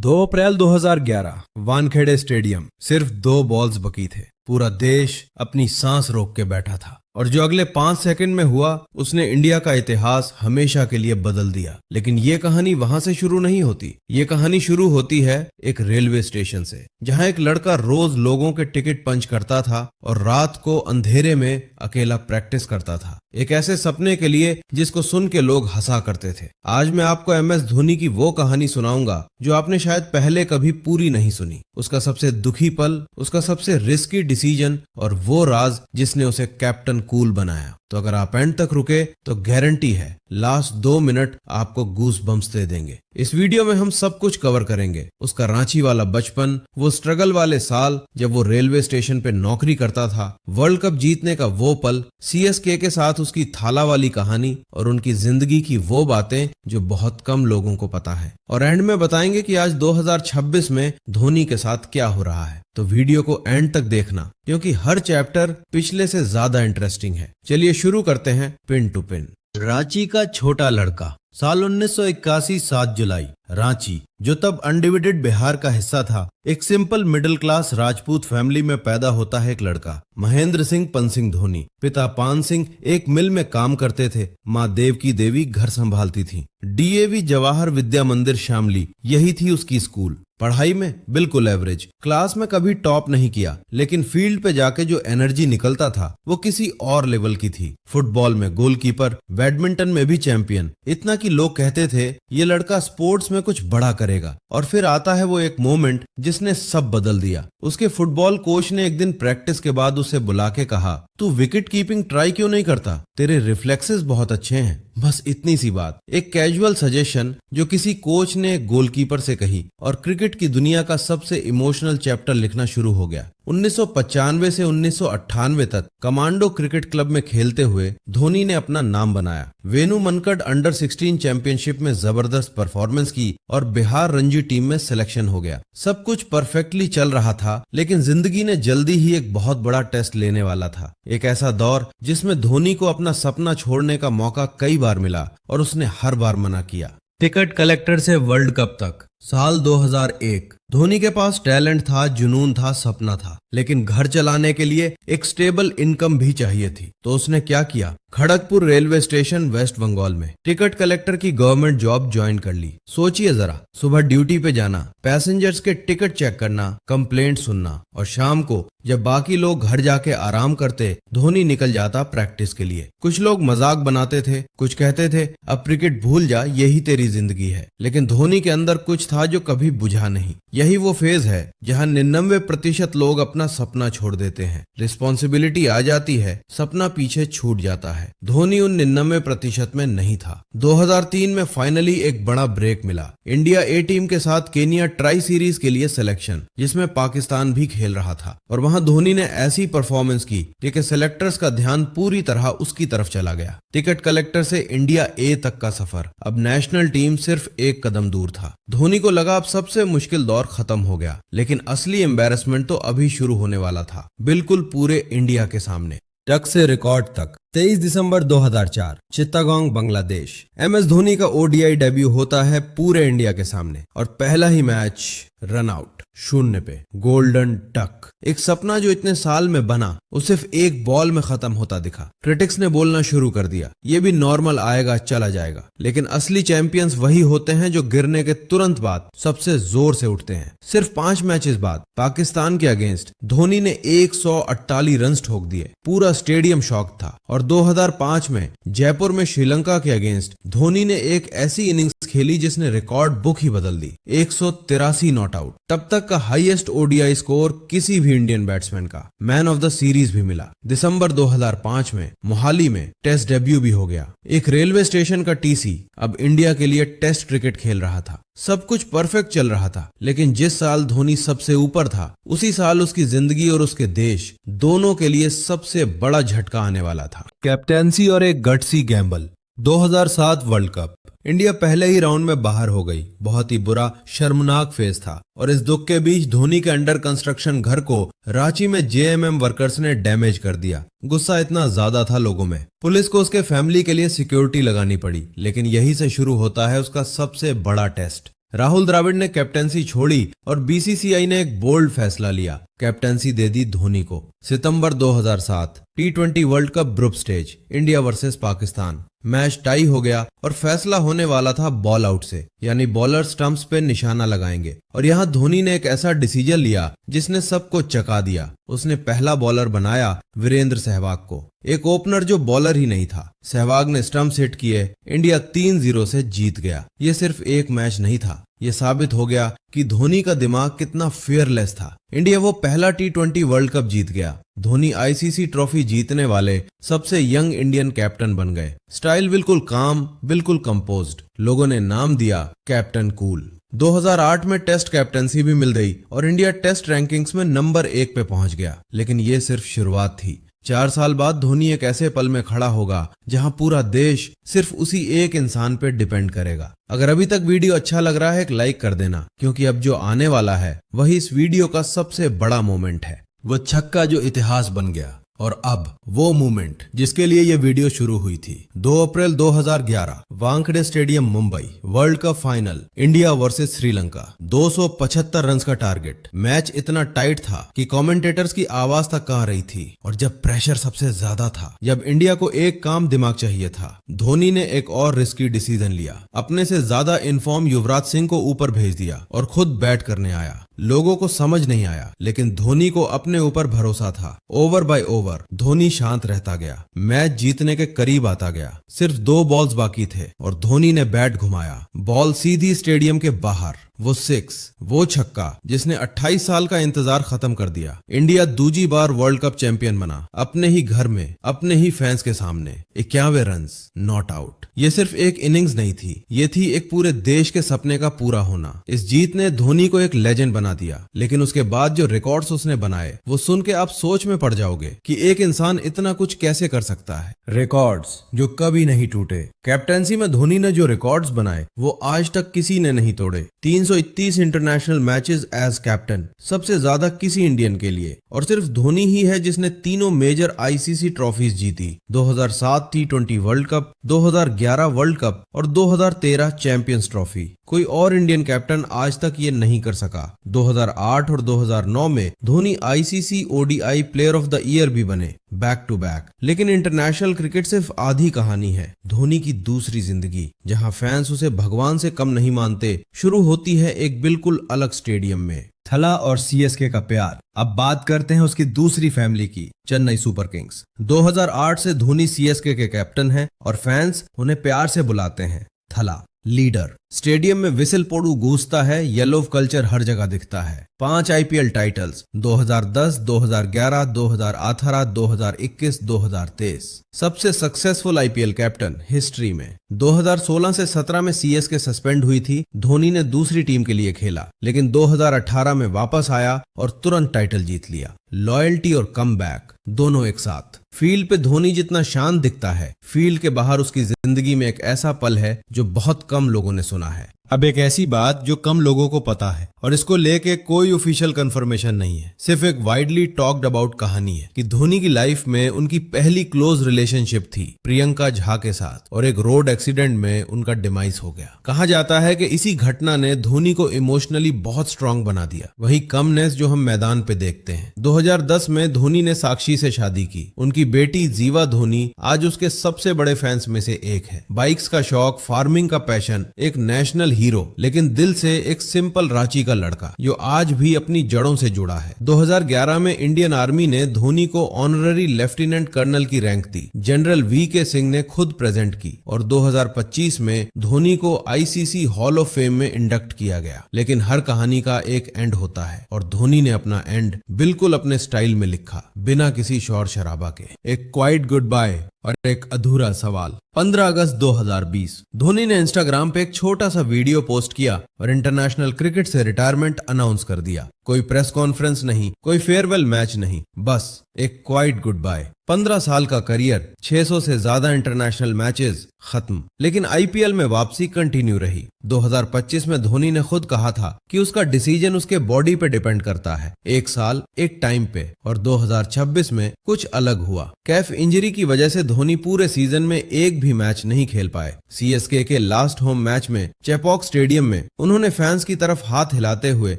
2 अप्रैल 2011 Wankhede stadium. सिर्फ 2 balls बकी थे। पूरा देश अपनी सांस रोक के बैठा था और जो अगले 5 सेकंड में हुआ उसने इंडिया का इतिहास हमेशा के लिए बदल दिया। लेकिन ये कहानी वहां से शुरू नहीं होती। ये कहानी शुरू होती है एक रेलवे स्टेशन से, जहां एक लड़का रोज लोगों के टिकट पंच करता था और रात को अंधेरे में अकेला प्रैक्टिस करता था, एक ऐसे सपने के लिए जिसको सुन के लोग हंसा करते थे। आज मैं आपको MS धोनी की वो कहानी सुनाऊंगा जो आपने शायद पहले कभी पूरी नहीं सुनी। उसका सबसे दुखी पल, उसका सबसे रिस्की डिसीजन और वो राज जिसने उसे कैप्टन कूल बनाया। तो अगर आप एंड तक रुके तो गारंटी है लास्ट 2 मिनट आपको गूस बम्स दे देंगे। इस वीडियो में हम सब कुछ कवर करेंगे। उसका रांची वाला बचपन, वो स्ट्रगल वाले साल जब वो रेलवे स्टेशन पे नौकरी करता था, वर्ल्ड कप जीतने का वो पल, CSK के साथ उसकी थाला वाली कहानी और उनकी जिंदगी की वो बातें जो बहुत कम लोगों को पता है। और एंड में बताएंगे कि आज 2026 में धोनी के साथ क्या हो रहा है। तो वीडियो को एंड तक देखना क्योंकि हर चैप्टर पिछले से ज्यादा इंटरेस्टिंग है। चलिए शुरू करते हैं पिन टू पिन। रांची का छोटा लड़का। साल 1981 7 जुलाई। रांची, जो तब अनडिवाइडेड बिहार का हिस्सा था, एक simple middle class Rajput family में पैदा होता है एक लड़का, महेंद्र सिंह पंसिंह धोनी। पिता पान सिंह एक मिल में काम करते थे, माँ देवकी देवी घर संभालती थी। DAV जवाहर विद्या मंदिर शामली, यही थी उसकी स्कूल। पढ़ाई में बिल्कुल एवरेज, क्लास में कभी टॉप नहीं किया, लेकिन फील्ड पे जाके जो एनर्जी निकलता था वो किसी और लेवल की थी। फुटबॉल में गोलकीपर, बैडमिंटन में भी चैंपियन, इतना कि लोग कहते थे ये लड़का स्पोर्ट्स में कुछ बड़ा करेगा। और फिर आता है वो एक मोमेंट जिसने सब बदल दिया। उसके फुटबॉल कोच ने एक दिन प्रैक्टिस के बाद उसे बुला के कहा, तू विकेट कीपिंग ट्राई क्यों नहीं करता, तेरे रिफ्लेक्सेस बहुत अच्छे हैं। बस इतनी सी बात, एक कैजुअल सजेशन जो किसी कोच ने गोलकीपर से कही और क्रिकेट की दुनिया का सबसे इमोशनल चैप्टर लिखना शुरू हो गया। 1995 से 1998 तक कमांडो क्रिकेट क्लब में खेलते हुए धोनी ने अपना नाम बनाया। वेनु मनकड अंडर 16 चैंपियनशिप में जबरदस्त परफॉर्मेंस की और बिहार रणजी टीम में सिलेक्शन हो गया। सब कुछ परफेक्टली चल रहा था, लेकिन जिंदगी ने जल्दी ही एक बहुत बड़ा टेस्ट लेने वाला था। एक ऐसा दौर जिसमें धोनी को अपना सपना छोड़ने का मौका कई बार मिला और उसने हर बार मना किया। टिकट कलेक्टर से वर्ल्ड कप तक। साल 2001। धोनी के पास टैलेंट था, जुनून था, सपना था, लेकिन घर चलाने के लिए एक स्टेबल इनकम भी चाहिए थी। तो उसने क्या किया, खड़गपुर रेलवे स्टेशन वेस्ट बंगाल में टिकट कलेक्टर की गवर्नमेंट जॉब ज्वाइन कर ली। सोचिए जरा, सुबह ड्यूटी पे जाना, पैसेंजर्स के टिकट चेक करना, कंप्लेंट सुनना और शाम को जब बाकी लोग घर जाके आराम करते, धोनी निकल जाता प्रैक्टिस के लिए। कुछ लोग मजाक बनाते थे, कुछ कहते थे अब क्रिकेट भूल जा, यही तेरी जिंदगी है। लेकिन धोनी के अंदर कुछ था जो कभी बुझा नहीं। यही वो फेज है जहां 99% लोग अपना सपना छोड़ देते हैं। रिस्पॉन्सिबिलिटी आ जाती है, सपना पीछे छूट जाता है। धोनी उन 99% में नहीं था। 2003 में फाइनली एक बड़ा ब्रेक मिला। इंडिया A टीम के साथ केनिया ट्राई सीरीज के लिए सिलेक्शन, जिसमें पाकिस्तान भी खेल रहा था। और वहां धोनी ने ऐसी परफॉर्मेंस की कि सिलेक्टर्स का ध्यान पूरी तरह उसकी तरफ चला गया। टिकट कलेक्टर से इंडिया A तक का सफर, अब नेशनल टीम सिर्फ एक कदम दूर था। धोनी को लगा अब सबसे मुश्किल दौर खत्म हो गया, लेकिन असली एम्बैरेसमेंट तो अभी शुरू होने वाला था, बिल्कुल पूरे इंडिया के सामने। टक से रिकॉर्ड तक। 23 दिसंबर 2004, चित्तागोंग, बांग्लादेश। MS धोनी का ODI डेब्यू होता है पूरे इंडिया के सामने और पहला ही मैच रन आउट, 0 पे, गोल्डन डक। एक सपना जो इतने साल में बना वो सिर्फ एक बॉल में खत्म होता दिखा। क्रिटिक्स ने बोलना शुरू कर दिया, ये भी नॉर्मल आएगा, चला जाएगा। लेकिन असली चैंपियंस वही होते हैं जो गिरने के तुरंत बाद सबसे जोर से उठते हैं। सिर्फ 5 मैचेस बाद पाकिस्तान के अगेंस्ट धोनी ने 148 रन ठोक दिए। पूरा स्टेडियम शॉक था। और 2005 में जयपुर में श्रीलंका के अगेंस्ट धोनी ने एक ऐसी इनिंग्स खेली जिसने रिकॉर्ड बुक ही बदल दी, 183 नॉट आउट, तब तक का हाईएस्ट ODI स्कोर किसी भी इंडियन बैट्समैन का। मैन ऑफ द सीरीज भी मिला। दिसंबर 2005 में मोहाली में टेस्ट डेब्यू भी हो गया। एक रेलवे स्टेशन का TC अब इंडिया के लिए टेस्ट क्रिकेट खेल रहा था। सब कुछ परफेक्ट चल रहा था, लेकिन जिस साल धोनी सबसे ऊपर था, उसी साल उसकी जिंदगी और उसके देश दोनों के लिए सबसे बड़ा झटका आने वाला था। कैप्टेंसी और एक gutsy Gamble. 2007 world cup. India पहले ही राउंड में बाहर हो गई। बहुत ही बुरा, शर्मनाक फेज था और इस दुख के बीच धोनी के अंडर कंस्ट्रक्शन घर को रांची में JMM वर्कर्स ने डैमेज कर दिया। गुस्सा इतना ज्यादा था लोगों में, पुलिस को उसके फैमिली के लिए सिक्योरिटी लगानी पड़ी। लेकिन यही से शुरू होता है उसका सबसे बड़ा टेस्ट। राहुल द्रविड़ ने कैप्टेंसी छोड़ी और बीसीसीआई ने एक बोल्ड फैसला लिया, कैप्टेंसी दे दी धोनी को। सितंबर 2007 T20 world cup group stage, India versus Pakistan. Match tie हो गया और फैसला होने वाला था बॉल आउट से, यानी बॉलर स्टंप्स पे निशाना लगाएंगे। और यहाँ धोनी ने एक ऐसा डिसीजन लिया जिसने सबको चका दिया। उसने पहला बॉलर बनाया वीरेंद्र सहवाग को, एक ओपनर जो बॉलर ही नहीं था। सहवाग ने स्टंप्स हिट किए, इंडिया 3-0 से जीत गया। ये सिर्फ एक मैच नहीं था, ये साबित हो गया कि धोनी का दिमाग कितना फियरलेस था। इंडिया वो पहला T20 वर्ल्ड कप जीत गया। धोनी आईसीसी ट्रॉफी जीतने वाले सबसे यंग इंडियन कैप्टन बन गए। स्टाइल बिल्कुल काम, बिल्कुल कंपोज्ड। लोगों ने नाम दिया कैप्टन कूल। 2008 में टेस्ट कैप्टनसी भी मिल गई और इंडिया टेस्ट रैंकिंग्स में नंबर 1 पे पहुंच गया। लेकिन ये सिर्फ शुरुआत थी। 4 साल बाद धोनी एक ऐसे पल में खड़ा होगा जहां पूरा देश सिर्फ उसी एक इंसान पे डिपेंड करेगा। अगर अभी तक वीडियो अच्छा लग रहा है, एक लाइक कर देना, क्योंकि अब जो आने वाला है वही इस वीडियो का सबसे बड़ा मोमेंट है। वो छक्का जो इतिहास बन गया, और अब वो मोमेंट जिसके लिए ये वीडियो शुरू हुई थी। 2 अप्रैल 2011 Wankhede stadium Mumbai, world cup final, India versus Sri Lanka. 275 run का टारगेट। मैच इतना टाइट था कि कमेंटेटर्स की आवाज तक कहां रही थी। और जब प्रेशर सबसे ज्यादा था, जब इंडिया को एक काम दिमाग चाहिए था, धोनी ने एक और रिस्की डिसीजन लिया। अपने से ज्यादा इन्फॉर्म युवराज सिंह को ऊपर भेज दिया और खुद बैट करने आया। लोगों को समझ नहीं आया, लेकिन धोनी को अपने ऊपर भरोसा था। ओवर बाय ओवर धोनी शांत रहता गया। मैच जीतने के करीब आता गया। सिर्फ 2 बॉल्स बाकी थे और धोनी ने बैट घुमाया। बॉल सीधी स्टेडियम के बाहर। वो 6, वो छक्का जिसने 28 साल का इंतजार खत्म कर दिया। इंडिया दूसरी बार वर्ल्ड कप चैंपियन बना, अपने ही घर में, अपने ही फैंस के सामने। 51 रन, नॉट आउट। ये सिर्फ एक इनिंग्स नहीं थी, ये थी एक पूरे देश के सपने का पूरा होना। इस जीत ने धोनी को एक लेजेंड बना दिया। लेकिन उसके बाद जो रिकॉर्ड्स उसने बनाए, वो सुन के आप सोच में पड़ जाओगे कि एक इंसान इतना कुछ कैसे कर सकता है। रिकॉर्ड्स जो कभी नहीं टूटे। कैप्टेंसी में धोनी ने जो रिकॉर्ड्स बनाए, वो आज तक किसी ने नहीं तोड़े। 331 इंटरनेशनल मैचेस एज कैप्टन, सबसे ज्यादा किसी इंडियन के लिए। और सिर्फ धोनी ही है जिसने तीनों मेजर आईसीसी ट्रॉफीज जीती। 2007 T20 world cup, 2011 world cup और 2013 चैंपियंस ट्रॉफी। कोई और इंडियन कैप्टन आज तक ये नहीं कर सका। 2008 और 2009 में Dhoni ICC ODI player of the year भी बने, बैक टू बैक। लेकिन इंटरनेशनल क्रिकेट सिर्फ आधी कहानी है। धोनी की दूसरी जिंदगी, जहां फैंस उसे भगवान से कम नहीं मानते, शुरू होती है एक बिल्कुल अलग स्टेडियम में। थला और CSK का प्यार। अब बात करते हैं उसकी दूसरी फैमिली की, चेन्नई सुपर किंग्स। 2008 से धोनी CSK के कैप्टन हैं और फैंस उन्हें प्यार से बुलाते हैं थला, लीडर। स्टेडियम में विसिल पोड़ू गूंजता है, येलो कल्चर हर जगह दिखता है। 5 IPL टाइटल्स 2010, 2011, 2018, 2021, 2023। सबसे सक्सेसफुल IPL कैप्टन हिस्ट्री में। 2016 से 17 में CSK सस्पेंड हुई थी। धोनी ने दूसरी टीम के लिए खेला, लेकिन 2018 में वापस आया और तुरंत टाइटल जीत लिया। लॉयल्टी और कमबैक दोनों एक साथ। फील्ड पे धोनी जितना शांत दिखता है, फील्ड के बाहर उसकी जिंदगी में एक ऐसा पल है जो बहुत कम लोगों ने सुना है। अब एक ऐसी बात जो कम लोगों को पता है और इसको लेके कोई ऑफिशियल कंफर्मेशन नहीं है, सिर्फ एक वाइडली टॉक्ड अबाउट कहानी है कि धोनी की लाइफ में उनकी पहली क्लोज रिलेशनशिप थी प्रियंका झा के साथ, और एक रोड एक्सीडेंट में उनका डिमाइस हो गया। कहा जाता है कि इसी घटना ने धोनी को इमोशनली बहुत स्ट्रांग बना दिया। वही कमनेस जो हम मैदान पे देखते हैं। 2010 में धोनी ने साक्षी से शादी की। उनकी बेटी जीवा धोनी आज उसके सबसे बड़े फैंस में से एक है। बाइक्स का शौक, फार्मिंग का पैशन, एक नेशनल हीरो, लेकिन दिल से एक सिंपल रांची का लड़का जो आज भी अपनी जड़ों से जुड़ा है। 2011 में इंडियन आर्मी ने धोनी को ऑनररी लेफ्टिनेंट कर्नल की रैंक दी। जनरल VK सिंह ने खुद प्रेजेंट की। और 2025 में धोनी को ICC हॉल ऑफ फेम में इंडक्ट किया गया। लेकिन हर कहानी का एक एंड होता है, और धोनी ने अपना एंड बिल्कुल अपने स्टाइल में लिखा, बिना किसी शोर शराबा के। एक क्वाइट गुड बाय और एक अधूरा सवाल। 15 अगस्त 2020 धोनी ने इंस्टाग्राम पे एक छोटा सा वीडियो पोस्ट किया और इंटरनेशनल क्रिकेट से रिटायरमेंट अनाउंस कर दिया। कोई प्रेस कॉन्फ्रेंस नहीं, कोई फेयरवेल मैच नहीं, बस एक क्वाइट गुड बाय। 15 साल का करियर, 600 से ज्यादा इंटरनेशनल मैचेस, खत्म। लेकिन IPL में वापसी कंटिन्यू रही। 2025 में धोनी ने खुद कहा था कि उसका डिसीजन उसके बॉडी पे डिपेंड करता है, एक साल एक टाइम पे। और 2026 में कुछ अलग हुआ। कैफ इंजरी की वजह से धोनी पूरे सीजन में एक भी मैच नहीं खेल पाए। सीएसके के लास्ट होम मैच में चेपॉक स्टेडियम में उन्होंने फैंस की तरफ हाथ हिलाते हुए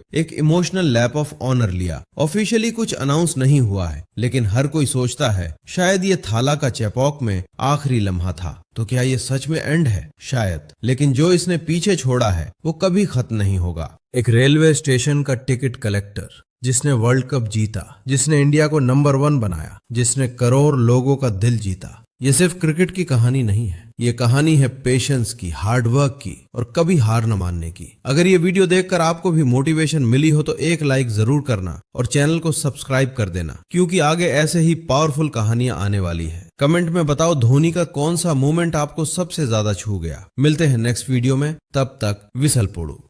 एक इमोशनल लैप ऑफ ऑनर लिया। ऑफिशियली कुछ अनाउंस नहीं हुआ है, लेकिन हर कोई सोचता है शायद ये थाला का चेपॉक में आखिरी लम्हा था। तो क्या ये सच में एंड है? शायद, लेकिन जो इसने पीछे छोड़ा है वो कभी खत्म नहीं होगा। एक रेलवे स्टेशन का टिकट कलेक्टर जिसने वर्ल्ड कप जीता, जिसने इंडिया को नंबर 1 बनाया, जिसने करोड़ लोगों का दिल जीता। ये सिर्फ क्रिकेट की कहानी नहीं है, ये कहानी है पेशेंस की, हार्डवर्क की और कभी हार न मानने की। अगर ये वीडियो देखकर आपको भी मोटिवेशन मिली हो तो एक लाइक जरूर करना और चैनल को सब्सक्राइब कर देना, क्योंकि आगे ऐसे ही पावरफुल कहानियां आने वाली है। कमेंट में बताओ धोनी का कौन सा मोमेंट आपको सबसे ज्यादा छू गया। मिलते हैं नेक्स्ट वीडियो में, तब तक विसल पोड़ू।